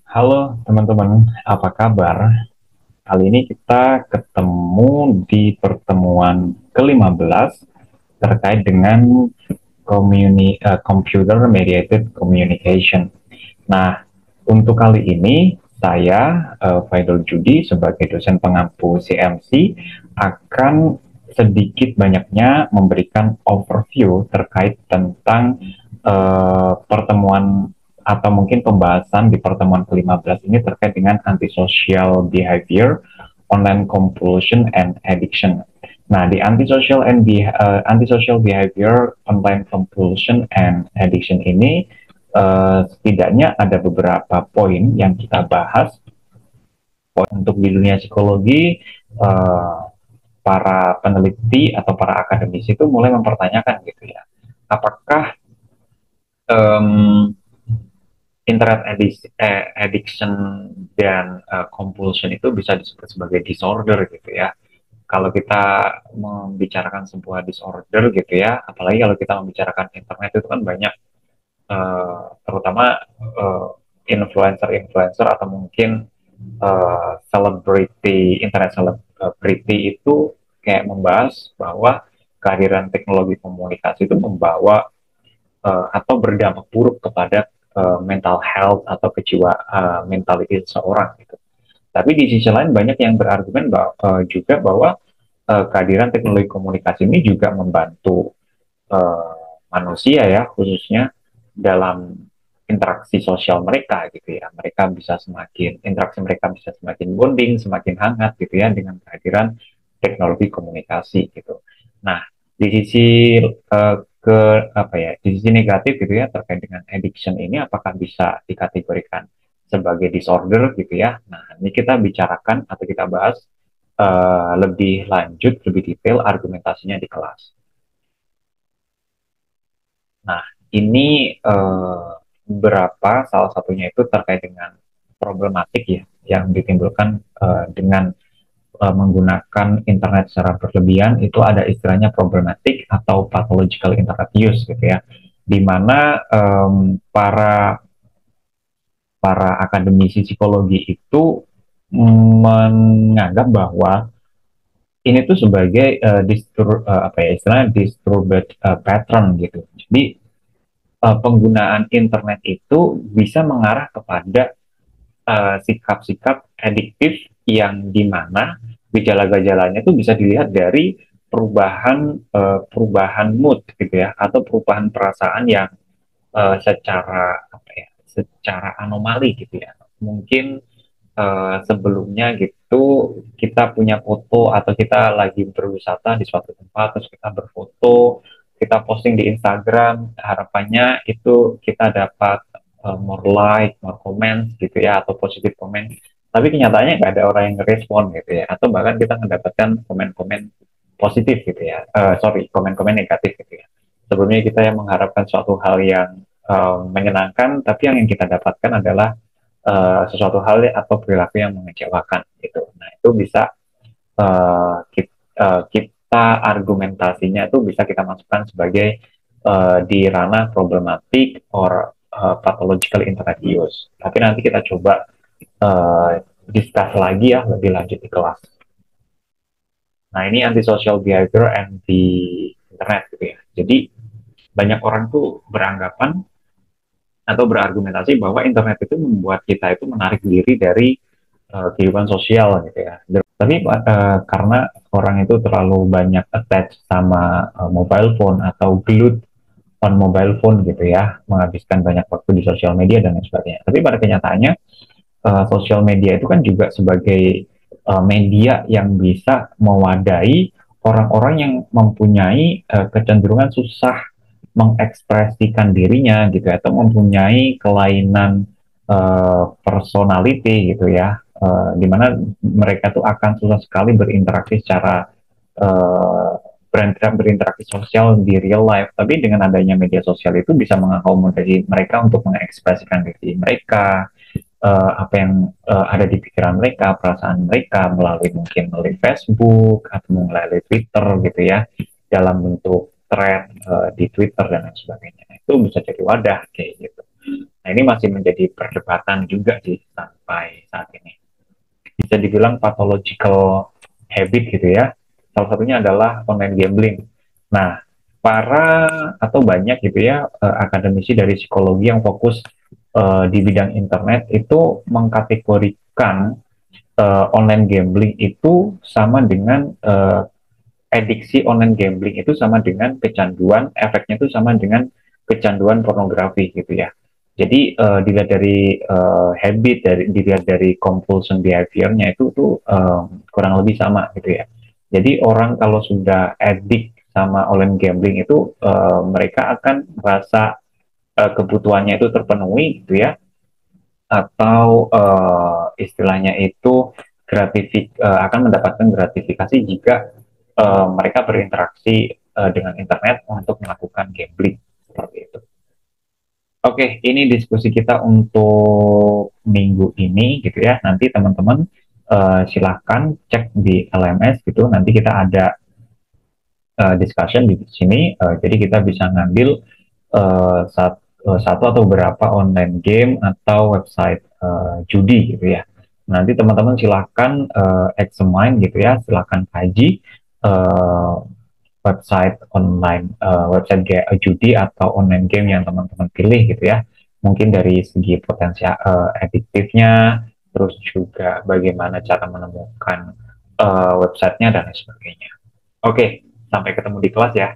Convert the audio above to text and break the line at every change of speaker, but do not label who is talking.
Halo teman-teman, apa kabar? Kali ini kita ketemu di pertemuan ke-15 terkait dengan Computer Mediated Communication. Nah, untuk kali ini saya Faidul Judi sebagai dosen pengampu CMC akan sedikit banyaknya memberikan overview terkait tentang pertemuan atau mungkin pembahasan di pertemuan ke-15 ini terkait dengan antisocial behavior, online compulsion and addiction. Nah, di antisocial behavior, online compulsion and addiction ini setidaknya ada beberapa poin yang kita bahas. Untuk di dunia psikologi, para peneliti atau para akademisi itu mulai mempertanyakan gitu ya, apakah um, addiction dan compulsion itu bisa disebut sebagai disorder gitu ya. Kalau kita membicarakan sebuah disorder gitu ya, apalagi kalau kita membicarakan internet itu kan banyak terutama influencer-influencer atau mungkin internet celebrity itu kayak membahas bahwa kehadiran teknologi komunikasi itu membawa atau berdampak buruk kepada mental health atau mentality seseorang gitu. Tapi di sisi lain banyak yang berargumen juga bahwa kehadiran teknologi komunikasi ini juga membantu manusia ya, khususnya dalam interaksi sosial mereka gitu ya. Interaksi mereka bisa semakin bonding, semakin hangat gitu ya dengan kehadiran teknologi komunikasi gitu. Nah, di sisi ke apa ya, di sisi negatif gitu ya terkait dengan addiction ini apakah bisa dikategorikan sebagai disorder gitu ya. Nah, ini kita bicarakan atau kita bahas lebih lanjut, lebih detail argumentasinya di kelas. Nah, ini berapa salah satunya itu terkait dengan problematik ya yang ditimbulkan dengan menggunakan internet secara berlebihan. Itu ada istilahnya problematik atau pathological internet use gitu ya, di mana para para akademisi psikologi itu menganggap bahwa ini tuh sebagai apa ya istilahnya disturbed pattern gitu. Jadi penggunaan internet itu bisa mengarah kepada sikap-sikap adiktif yang dimana gejala-gejalanya itu bisa dilihat dari perubahan mood gitu ya, atau perubahan perasaan yang secara anomali gitu ya. Mungkin sebelumnya gitu kita punya foto atau kita lagi berwisata di suatu tempat terus kita berfoto, kita posting di Instagram, harapannya itu kita dapat more like, more comments gitu ya, atau positif komen, tapi kenyataannya nggak ada orang yang respon gitu ya, atau bahkan kita mendapatkan komen-komen positif gitu ya, komen-komen negatif gitu ya. Sebelumnya kita yang mengharapkan suatu hal yang menyenangkan, tapi yang kita dapatkan adalah sesuatu hal atau perilaku yang mengecewakan gitu. Nah, itu bisa kita argumentasinya itu bisa kita masukkan sebagai di ranah problematik or pathological internet use. Tapi nanti kita coba discuss lagi ya lebih lanjut di kelas. Nah, ini antisocial behavior and di internet gitu ya. Jadi banyak orang tuh beranggapan atau berargumentasi bahwa internet itu membuat kita itu menarik diri dari kehidupan sosial gitu ya. Tapi karena orang itu terlalu banyak attach sama mobile phone atau glued on mobile phone gitu ya, menghabiskan banyak waktu di sosial media dan lain sebagainya. Tapi pada kenyataannya sosial media itu kan juga sebagai media yang bisa mewadahi orang-orang yang mempunyai kecenderungan susah mengekspresikan dirinya gitu ya, atau mempunyai kelainan personality gitu ya, di mana mereka tuh akan susah sekali berinteraksi secara berinteraksi sosial di real life. Tapi dengan adanya media sosial itu bisa mengakomodasi mereka untuk mengekspresikan diri mereka, apa yang ada di pikiran mereka, perasaan mereka melalui Facebook atau melalui Twitter gitu ya, dalam bentuk thread di Twitter dan lain sebagainya. Itu bisa jadi wadah kayak gitu. Nah, ini masih menjadi perdebatan juga sih sampai saat ini. Bisa dibilang pathological habit gitu ya. Salah satunya adalah online gambling. Nah, para atau banyak gitu ya akademisi dari psikologi yang fokus di bidang internet itu mengkategorikan online gambling itu sama dengan adiksi online gambling itu sama dengan kecanduan, efeknya itu sama dengan kecanduan pornografi gitu ya. Jadi dilihat dari habit, dilihat dari compulsion behavior-nya itu tuh kurang lebih sama gitu ya. Jadi orang kalau sudah addict sama online gambling itu mereka akan merasa kebutuhannya itu terpenuhi gitu ya, atau istilahnya itu akan mendapatkan gratifikasi jika mereka berinteraksi dengan internet untuk melakukan gambling seperti itu. Oke, ini diskusi kita untuk minggu ini gitu ya. Nanti teman-teman silahkan cek di LMS gitu. Nanti kita ada discussion di sini. Jadi kita bisa ngambil satu atau beberapa online game atau website judi gitu ya. Nanti teman-teman silahkan examine gitu ya. Silahkan kaji website online, judi atau online game yang teman-teman pilih gitu ya. Mungkin dari segi potensi adiktifnya, terus juga bagaimana cara menemukan websitenya dan lain sebagainya. Oke, sampai ketemu di kelas ya.